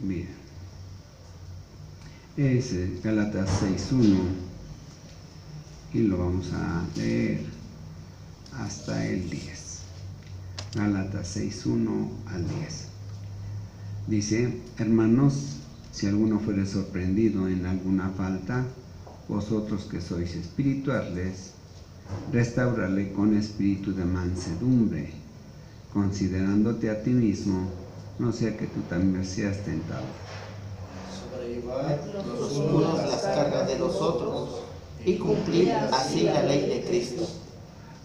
Bien. Es Gálatas 6:1 y lo vamos a leer hasta el 10. Gálatas 6:1 al 10. Dice: hermanos, si alguno fuere sorprendido en alguna falta, vosotros que sois espirituales, restaurale con espíritu de mansedumbre, considerándote a ti mismo, no sea que tú también seas tentado. Sobrellevad los unos las cargas de los otros y cumplir así la ley de Cristo.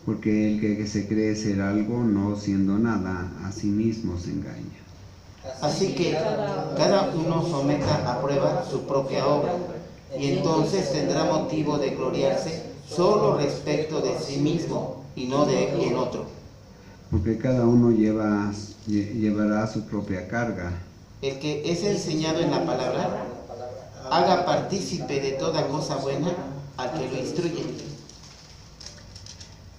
Porque el que se cree ser algo, no siendo nada, a sí mismo se engaña. Así que cada uno someta a prueba su propia obra, y entonces tendrá motivo de gloriarse solo respecto de sí mismo y no de el otro. Porque cada uno llevará su propia carga. El que es enseñado en la palabra, haga partícipe de toda cosa buena al que lo instruye.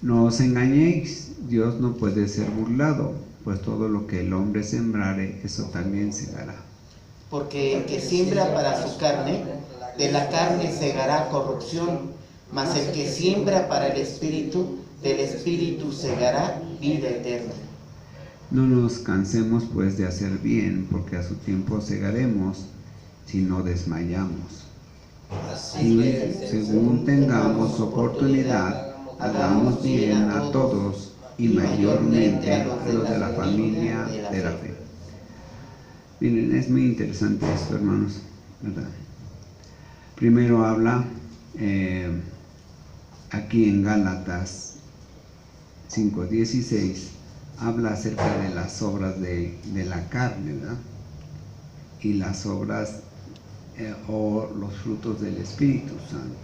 No os engañéis, Dios no puede ser burlado, pues todo lo que el hombre sembrare, eso también segará. Porque el que siembra para su carne, de la carne segará corrupción, mas el que siembra para el Espíritu, del Espíritu segará vida eterna. No nos cansemos pues de hacer bien, porque a su tiempo segaremos, si no desmayamos. Y según tengamos oportunidad, hagamos bien a todos y mayormente a los de la familia de la fe. Miren, es muy interesante esto, hermanos, ¿verdad? Primero habla aquí en Gálatas 5:16, habla acerca de las obras de la carne, ¿verdad? Y las obras o los frutos del Espíritu Santo.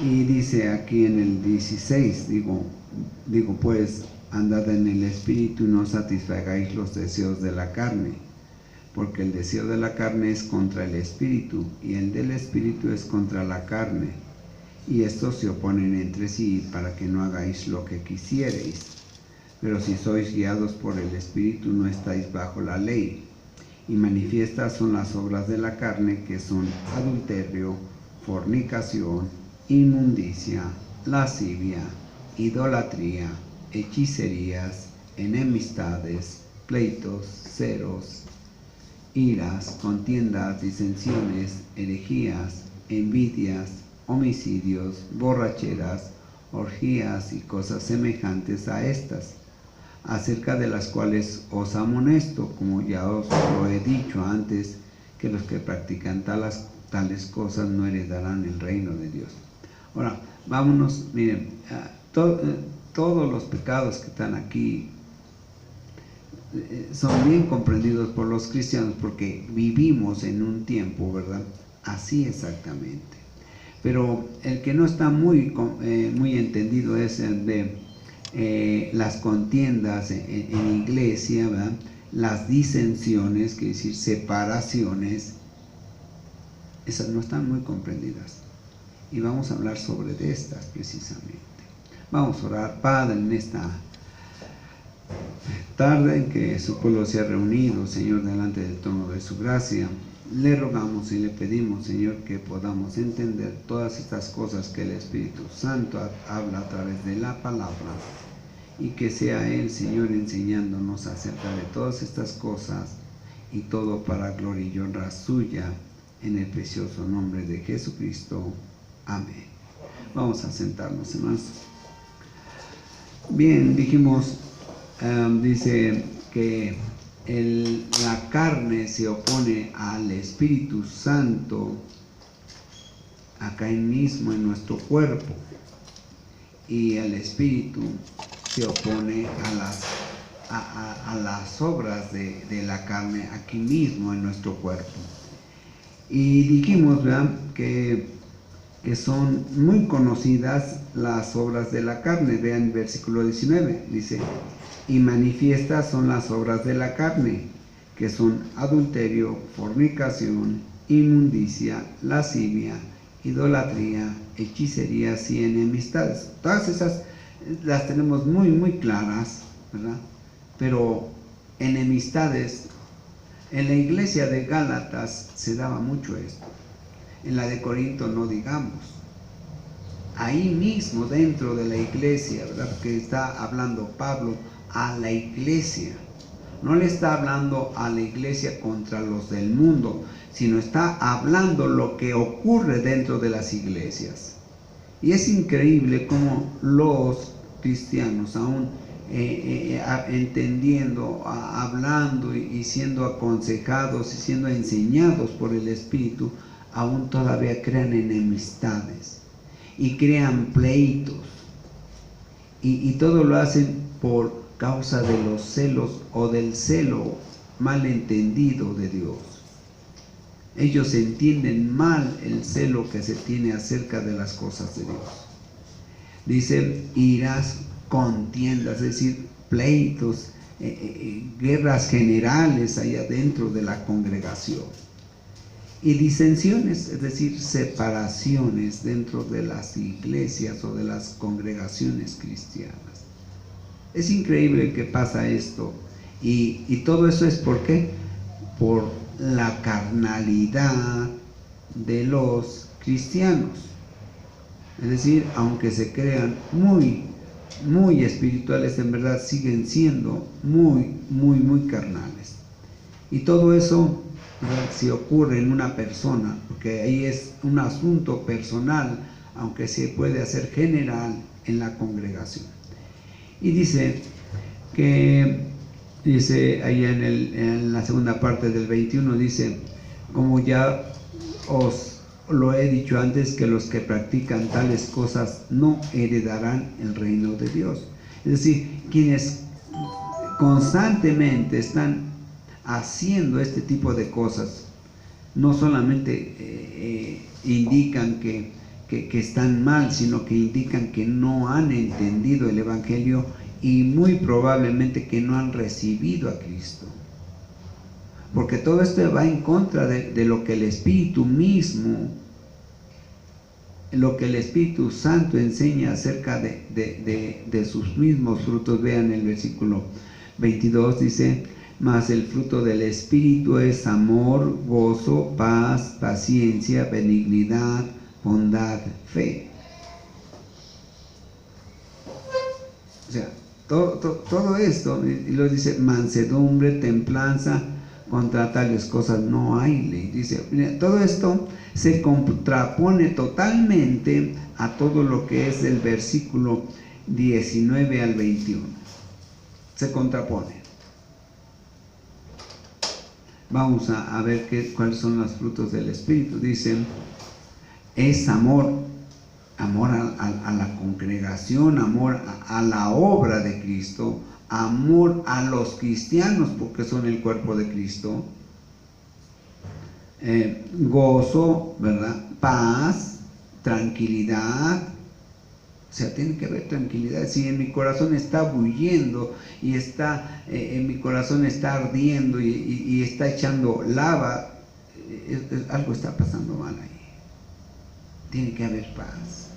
Y dice aquí en el 16, digo pues, andad en el Espíritu y no satisfagáis los deseos de la carne, porque el deseo de la carne es contra el Espíritu, y el del Espíritu es contra la carne, y estos se oponen entre sí para que no hagáis lo que quisiereis. Pero si sois guiados por el Espíritu, no estáis bajo la ley. Y manifiestas son las obras de la carne, que son adulterio, fornicación, inmundicia, lascivia, idolatría, hechicerías, enemistades, pleitos, celos, iras, contiendas, disensiones, herejías, envidias, homicidios, borracheras, orgías y cosas semejantes a estas, acerca de las cuales os amonesto, como ya os lo he dicho antes, que los que practican tales cosas no heredarán el reino de Dios. Ahora, vámonos, miren, todos los pecados que están aquí son bien comprendidos por los cristianos, porque vivimos en un tiempo, ¿verdad? Así exactamente. Pero el que no está muy entendido es el de las contiendas en iglesia, ¿verdad? Las disensiones, que decir separaciones, esas no están muy comprendidas. Y vamos a hablar sobre de estas precisamente. Vamos a orar. Padre, en esta tarde en que su pueblo se ha reunido, Señor, delante del trono de su gracia, le rogamos y le pedimos, Señor, que podamos entender todas estas cosas que el Espíritu Santo habla a través de la palabra, y que sea Él, Señor, enseñándonos acerca de todas estas cosas, y todo para gloria y honra suya, en el precioso nombre de Jesucristo. Amén. Vamos a sentarnos, hermanos. Bien, dijimos, dice que la carne se opone al Espíritu Santo acá mismo en nuestro cuerpo, y el Espíritu se opone a las obras de la carne aquí mismo en nuestro cuerpo. Y dijimos, ¿verdad?, que son muy conocidas las obras de la carne. Vean el versículo 19, dice: y manifiestas son las obras de la carne, que son adulterio, fornicación, inmundicia, lascivia, idolatría, hechicerías y enemistades. Todas esas las tenemos muy claras, ¿verdad? Pero enemistades, En la iglesia de Gálatas se daba mucho esto. En la de Corinto no digamos. Ahí mismo dentro de la iglesia, ¿verdad? Porque está hablando Pablo a la iglesia. No le está hablando a la iglesia contra los del mundo, sino está hablando lo que ocurre dentro de las iglesias. Y es increíble cómo los cristianos, aún entendiendo, hablando y siendo aconsejados y siendo enseñados por el Espíritu, aún todavía crean enemistades y crean pleitos. Y todo lo hacen por causa de los celos o del celo malentendido de Dios. Ellos entienden mal el celo que se tiene acerca de las cosas de Dios. Dice iras, contiendas, es decir, pleitos, guerras generales allá dentro de la congregación. Y disensiones, es decir, separaciones dentro de las iglesias o de las congregaciones cristianas. Es increíble que pasa esto. Y todo eso es ¿por qué? Por la carnalidad de los cristianos. Es decir, aunque se crean muy espirituales, en verdad siguen siendo muy carnales. Y todo eso, ¿verdad?, si ocurre en una persona, porque ahí es un asunto personal, aunque se puede hacer general en la congregación. Y dice ahí en la segunda parte del 21, dice, como ya os lo he dicho antes, que los que practican tales cosas no heredarán el reino de Dios. Es decir, quienes constantemente están haciendo este tipo de cosas, no solamente indican que están mal, sino que indican que no han entendido el Evangelio y muy probablemente que no han recibido a Cristo. Porque todo esto va en contra de lo que el Espíritu mismo, lo que el Espíritu Santo enseña acerca de sus mismos frutos. Vean el versículo 22, dice, mas el fruto del Espíritu es amor, gozo, paz, paciencia, benignidad, bondad, fe. O sea, todo esto, y lo dice, mansedumbre, templanza, contra tales cosas no hay ley. Dice, mira, todo esto se contrapone totalmente a todo lo que es del versículo 19 al 21. Se contrapone. Vamos a ver cuáles son los frutos del Espíritu. Dicen, es amor a la congregación, amor a la obra de Cristo, amor a los cristianos porque son el cuerpo de Cristo, gozo, ¿verdad?, paz, tranquilidad. O sea, tiene que haber tranquilidad. Si en mi corazón está bulliendo y en mi corazón está ardiendo y está echando lava, algo está pasando mal ahí. Tiene que haber paz.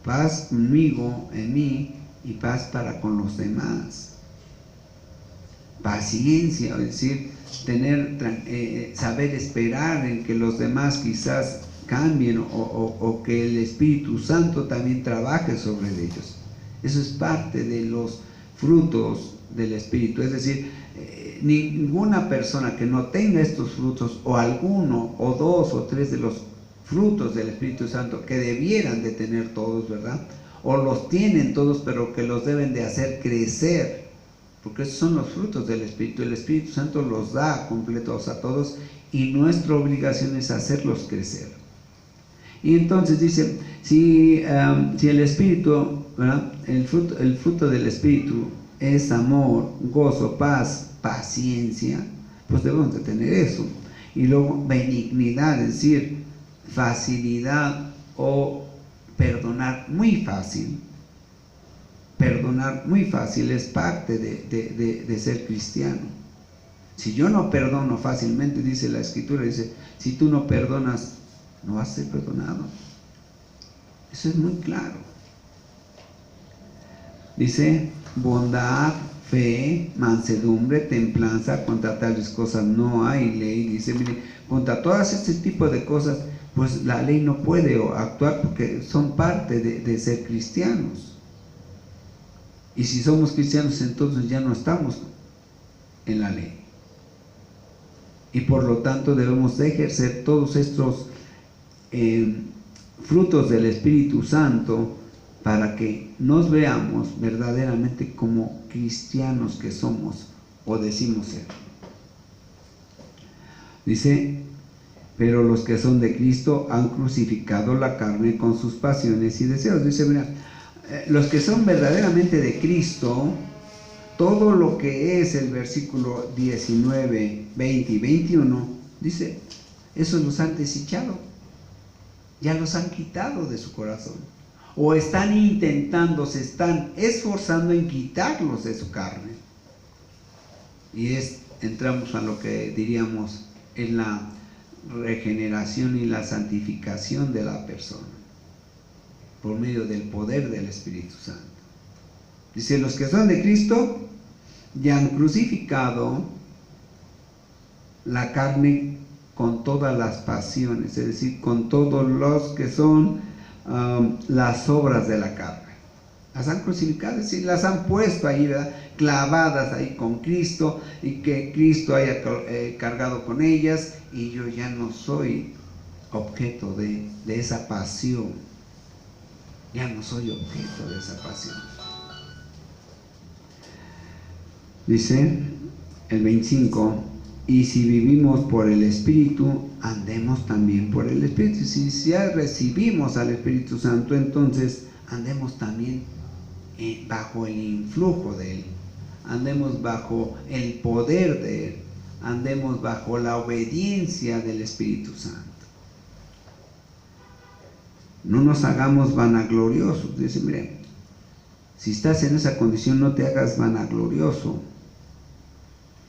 Paz conmigo, en mí, y paz para con los demás. Paciencia, es decir, saber esperar en que los demás quizás cambien o que el Espíritu Santo también trabaje sobre ellos. Eso es parte de los frutos del Espíritu. Es decir, ninguna persona que no tenga estos frutos, o alguno, o dos, o tres de los frutos del Espíritu Santo, que debieran de tener todos, ¿verdad?, o los tienen todos, pero que los deben de hacer crecer, porque esos son los frutos del Espíritu. El Espíritu Santo los da completos a todos y nuestra obligación es hacerlos crecer. Y entonces dice, si el Espíritu, ¿verdad?, el fruto del Espíritu es amor, gozo, paz, paciencia, pues debemos de tener eso. Y luego benignidad, es decir, facilidad o perdonar muy fácil. Perdonar muy fácil es parte de ser cristiano. Si yo no perdono fácilmente, dice la Escritura, dice, si tú no perdonas, no vas a ser perdonado. Eso es muy claro. Dice bondad, fe, mansedumbre, templanza. Contra tales cosas no hay ley. Dice, mire, contra todas este tipo de cosas, pues la ley no puede actuar, porque son parte de ser cristianos. Y si somos cristianos, entonces ya no estamos en la ley. Y por lo tanto debemos de ejercer todos estos frutos del Espíritu Santo, para que nos veamos verdaderamente como cristianos que somos o decimos ser. Dice, pero los que son de Cristo han crucificado la carne con sus pasiones y deseos. Dice, mira, los que son verdaderamente de Cristo, todo lo que es el versículo 19, 20 y 21, dice, esos los han desechado, ya los han quitado de su corazón. O están intentando, se están esforzando en quitarlos de su carne. Y entramos a lo que diríamos en la regeneración y la santificación de la persona, por medio del poder del Espíritu Santo. Dice, los que son de Cristo ya han crucificado la carne con todas las pasiones, es decir, con todos los que son las obras de la carne. Las han crucificado, es decir, las han puesto ahí, ¿verdad?, clavadas ahí con Cristo, y que Cristo haya cargado con ellas, y yo ya no soy objeto de esa pasión. Ya no soy objeto de esa pasión. Dice el 25, y si vivimos por el Espíritu, andemos también por el Espíritu. Si ya recibimos al Espíritu Santo, entonces andemos también bajo el influjo de Él, andemos bajo el poder de Él, andemos bajo la obediencia del Espíritu Santo. No nos hagamos vanagloriosos. Dice, mire, si estás en esa condición, no te hagas vanaglorioso,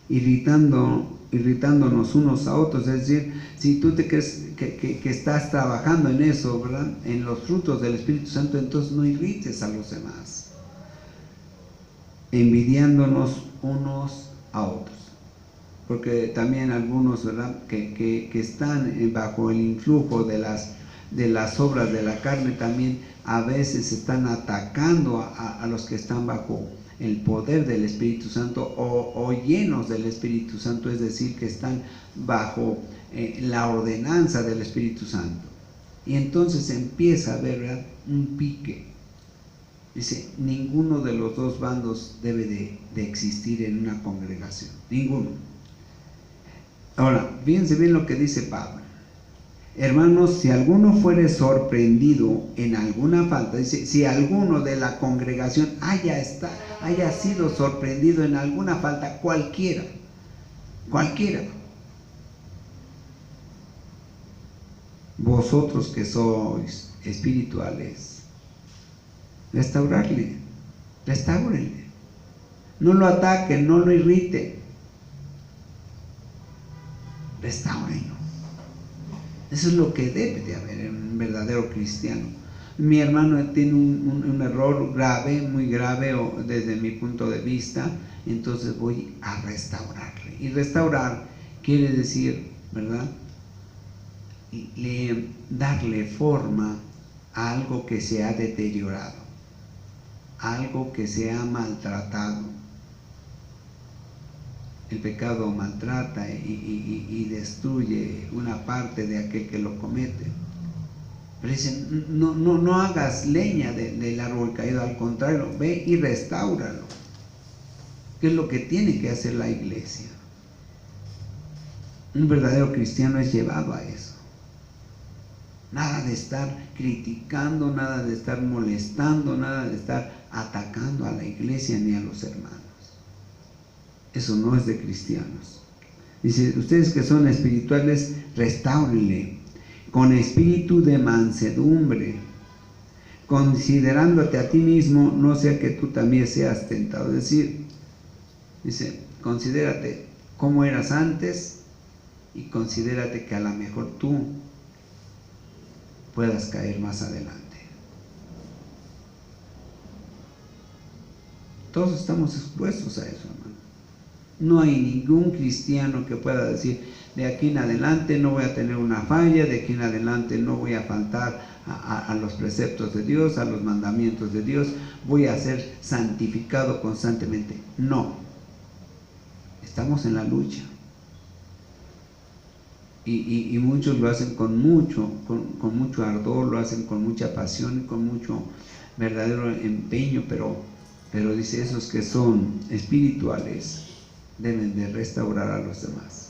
irritándonos unos a otros. Es decir, si tú te crees que estás trabajando en eso, ¿verdad?, en los frutos del Espíritu Santo, entonces no irrites a los demás, envidiándonos unos a otros. Porque también algunos, ¿verdad?, que están bajo el influjo de las obras de la carne, también a veces están atacando a los que están bajo el poder del Espíritu Santo, o llenos del Espíritu Santo, es decir, que están bajo la ordenanza del Espíritu Santo. Y entonces empieza a haber, ¿verdad?, un pique. Dice, ninguno de los dos bandos debe de existir en una congregación, ninguno. Ahora, fíjense bien lo que dice Pablo. Hermanos, si alguno fuere sorprendido en alguna falta, dice, si alguno de la congregación haya sido sorprendido en alguna falta, cualquiera, vosotros que sois espirituales, restaurenle, no lo ataquen, no lo irriten, restáurenlo. Eso es lo que debe de haber en un verdadero cristiano. Mi hermano tiene un error grave, muy grave, desde mi punto de vista, entonces voy a restaurarle. Y restaurar quiere decir, ¿verdad?, darle forma a algo que se ha deteriorado, algo que se ha maltratado. El pecado maltrata y destruye una parte de aquel que lo comete. Pero dicen, no hagas leña del árbol caído, al contrario, ve y restáuralo. ¿Qué es lo que tiene que hacer la iglesia? Un verdadero cristiano es llevado a eso. Nada de estar criticando, nada de estar molestando, nada de estar atacando a la iglesia ni a los hermanos. Eso no es de cristianos. Dice, ustedes que son espirituales, restáurenle con espíritu de mansedumbre, considerándote a ti mismo, no sea que tú también seas tentado. Es decir, dice, considérate cómo eras antes y considérate que a lo mejor tú puedas caer más adelante. Todos estamos expuestos a eso, hermano. No hay ningún cristiano que pueda decir, de aquí en adelante no voy a tener una falla, de aquí en adelante no voy a faltar a los preceptos de Dios, a los mandamientos de Dios, voy a ser santificado constantemente. No. Estamos en la lucha. Y muchos lo hacen con mucho ardor, lo hacen con mucha pasión y con mucho verdadero empeño, pero dice, esos que son espirituales deben de restaurar a los demás.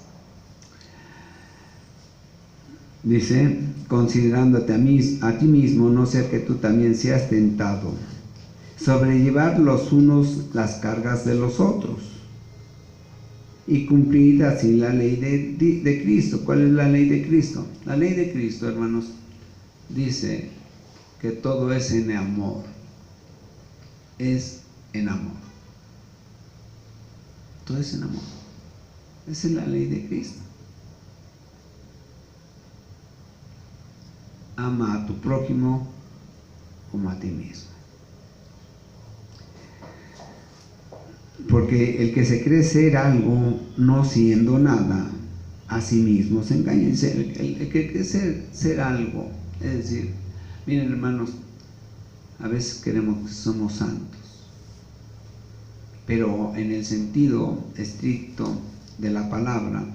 Dice, considerándote a ti mismo, no sea que tú también seas tentado, sobrellevar los unos las cargas de los otros y cumplir así la ley de Cristo. ¿Cuál es la ley de Cristo? La ley de Cristo, hermanos, dice que todo es en amor. Es en amor. Todo es en amor. Esa es la ley de Cristo. Ama a tu prójimo como a ti mismo. Porque el que se cree ser algo no siendo nada, a sí mismo se engaña. El que cree ser algo, es decir, miren, hermanos, a veces queremos que somos santos, pero en el sentido estricto de la palabra,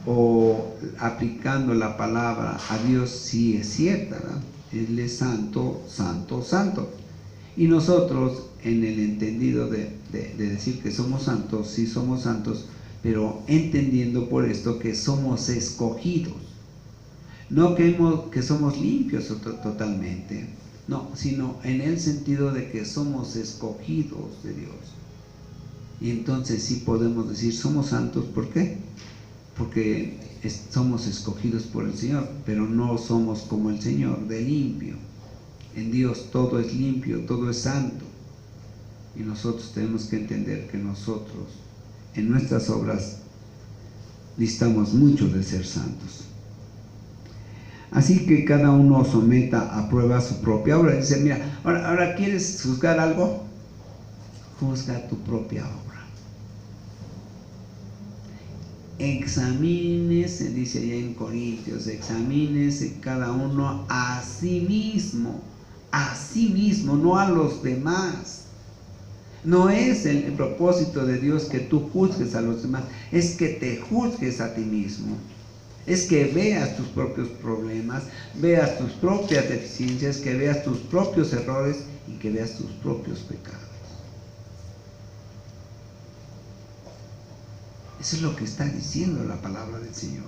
o aplicando la palabra a Dios, sí es cierta, ¿verdad? Él es santo, santo, santo. Y nosotros, en el entendido de decir que somos santos, sí somos santos, pero entendiendo por esto que somos escogidos. No que somos limpios totalmente, no, sino en el sentido de que somos escogidos de Dios. Y entonces sí podemos decir, somos santos, ¿por qué? Porque somos escogidos por el Señor, pero no somos como el Señor, de limpio. En Dios todo es limpio, todo es santo. Y nosotros tenemos que entender que nosotros, en nuestras obras, distamos mucho de ser santos. Así que cada uno someta a prueba su propia obra. Dice, mira, ahora ¿quieres juzgar algo? Juzga tu propia obra. Examínese, dice allá en Corintios, examínese cada uno a sí mismo, no a los demás. No es el propósito de Dios que tú juzgues a los demás, es que te juzgues a ti mismo. Es que veas tus propios problemas, veas tus propias deficiencias, que veas tus propios errores y que veas tus propios pecados. Eso es lo que está diciendo la palabra del Señor.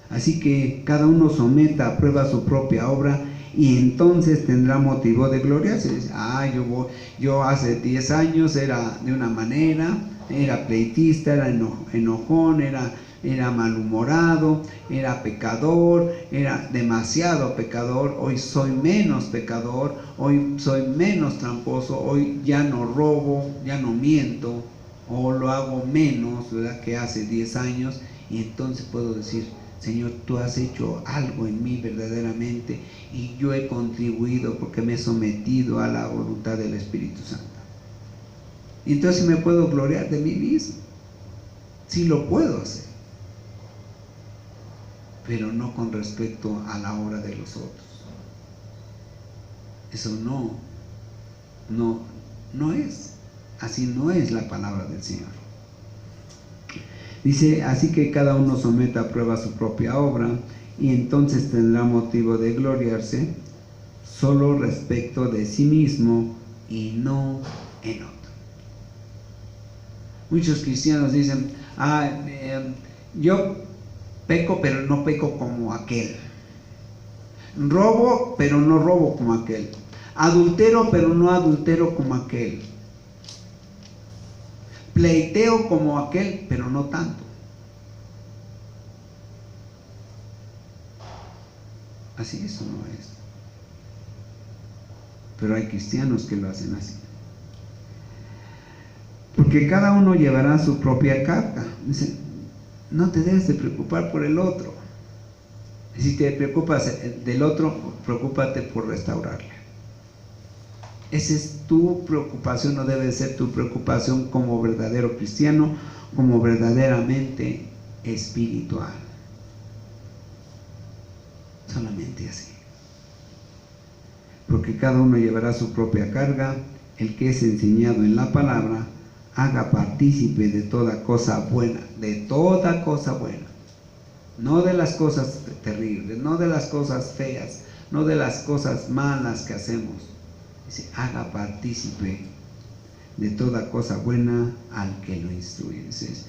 Así que cada uno someta a prueba su propia obra y entonces tendrá motivo de gloriarse. Dice, yo hace 10 años era de una manera, era pleitista, era enojón, era malhumorado, era pecador, era demasiado pecador. Hoy soy menos pecador, hoy soy menos tramposo, hoy ya no robo, ya no miento, o lo hago menos, ¿verdad?, que hace 10 años, y entonces puedo decir, Señor, tú has hecho algo en mí verdaderamente, y yo he contribuido porque me he sometido a la voluntad del Espíritu Santo. Y entonces me puedo gloriar de mí mismo, sí lo puedo hacer, pero no con respecto a la obra de los otros. Eso no es. Así no es la palabra del Señor. Dice, así que cada uno someta a prueba su propia obra y entonces tendrá motivo de gloriarse solo respecto de sí mismo y no en otro. Muchos cristianos dicen, yo peco pero no peco como aquel. Robo pero no robo como aquel. Adultero pero no adultero como aquel. Pleiteo como aquel, pero no tanto. Así eso no es. Pero hay cristianos que lo hacen así. Porque cada uno llevará su propia carga. Dice, no te debes de preocupar por el otro. Si te preocupas del otro, preocúpate por restaurarle. Esa es tu preocupación, no debe ser tu preocupación como verdadero cristiano, como verdaderamente espiritual. Solamente así. Porque cada uno llevará su propia carga. El que es enseñado en la palabra, haga partícipe de toda cosa buena, de toda cosa buena. No de las cosas terribles, no de las cosas feas, no de las cosas malas que hacemos. Dice, haga partícipe de toda cosa buena al que lo instruye. Dices,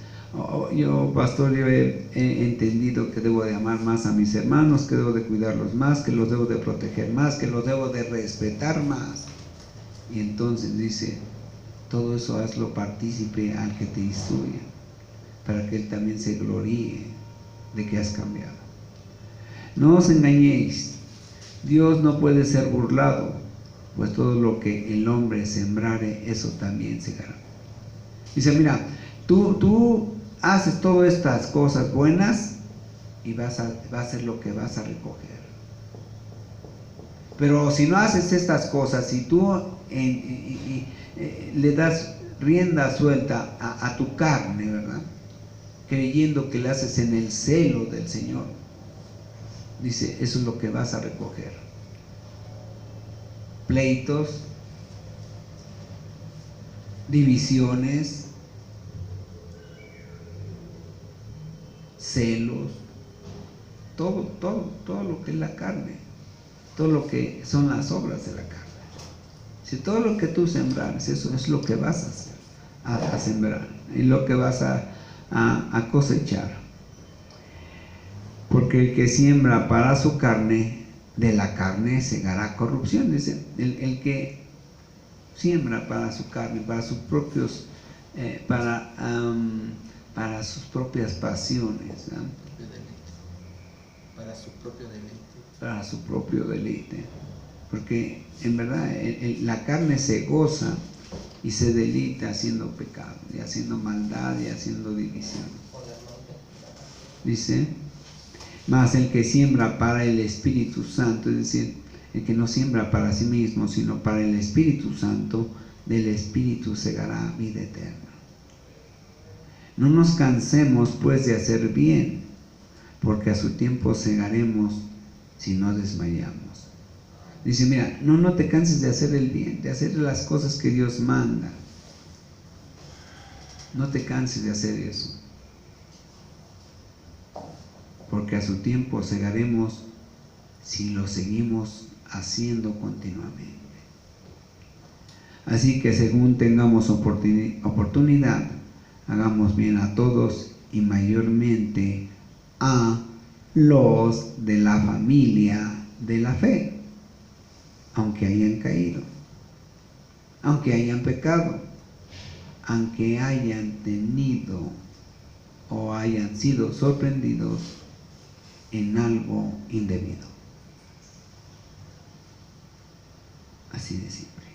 yo, pastor, yo he entendido que debo de amar más a mis hermanos, que debo de cuidarlos más, que los debo de proteger más, que los debo de respetar más. Y entonces dice, todo eso hazlo partícipe al que te instruye, para que él también se gloríe de que has cambiado. No os engañéis, Dios no puede ser burlado, pues todo lo que el hombre sembrare, eso también segará. Dice, mira, tú haces todas estas cosas buenas y va a ser lo que vas a recoger. Pero si no haces estas cosas, si tú le das rienda suelta a tu carne, ¿verdad? Creyendo que le haces en el celo del Señor, dice, eso es lo que vas a recoger. Pleitos, divisiones, celos, todo lo que es la carne, todo lo que son las obras de la carne. Si todo lo que tú sembrares, eso es lo que vas a hacer, a sembrar, y lo que vas a cosechar. Porque el que siembra para su carne, de la carne segará corrupción. Dice, el que siembra para su carne, para sus propios, para sus propias pasiones, ¿no? Para su propio deleite. Para su propio deleite. Porque en verdad la carne se goza y se deleita haciendo pecado, y haciendo maldad, y haciendo división. Dice, mas el que siembra para el Espíritu Santo, es decir, el que no siembra para sí mismo, sino para el Espíritu Santo, del Espíritu segará vida eterna. No nos cansemos pues de hacer bien, porque a su tiempo segaremos si no desmayamos. Dice, mira, no te canses de hacer el bien, de hacer las cosas que Dios manda. No te canses de hacer eso, porque a su tiempo segaremos si lo seguimos haciendo continuamente. Así que según tengamos oportunidad, hagamos bien a todos y mayormente a los de la familia de la fe, aunque hayan caído, aunque hayan pecado, aunque hayan tenido o hayan sido sorprendidos en algo indebido. Así de simple.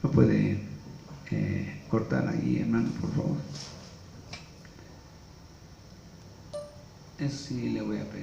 ¿Lo puede cortar ahí, hermano, por favor? Eso sí le voy a pedir.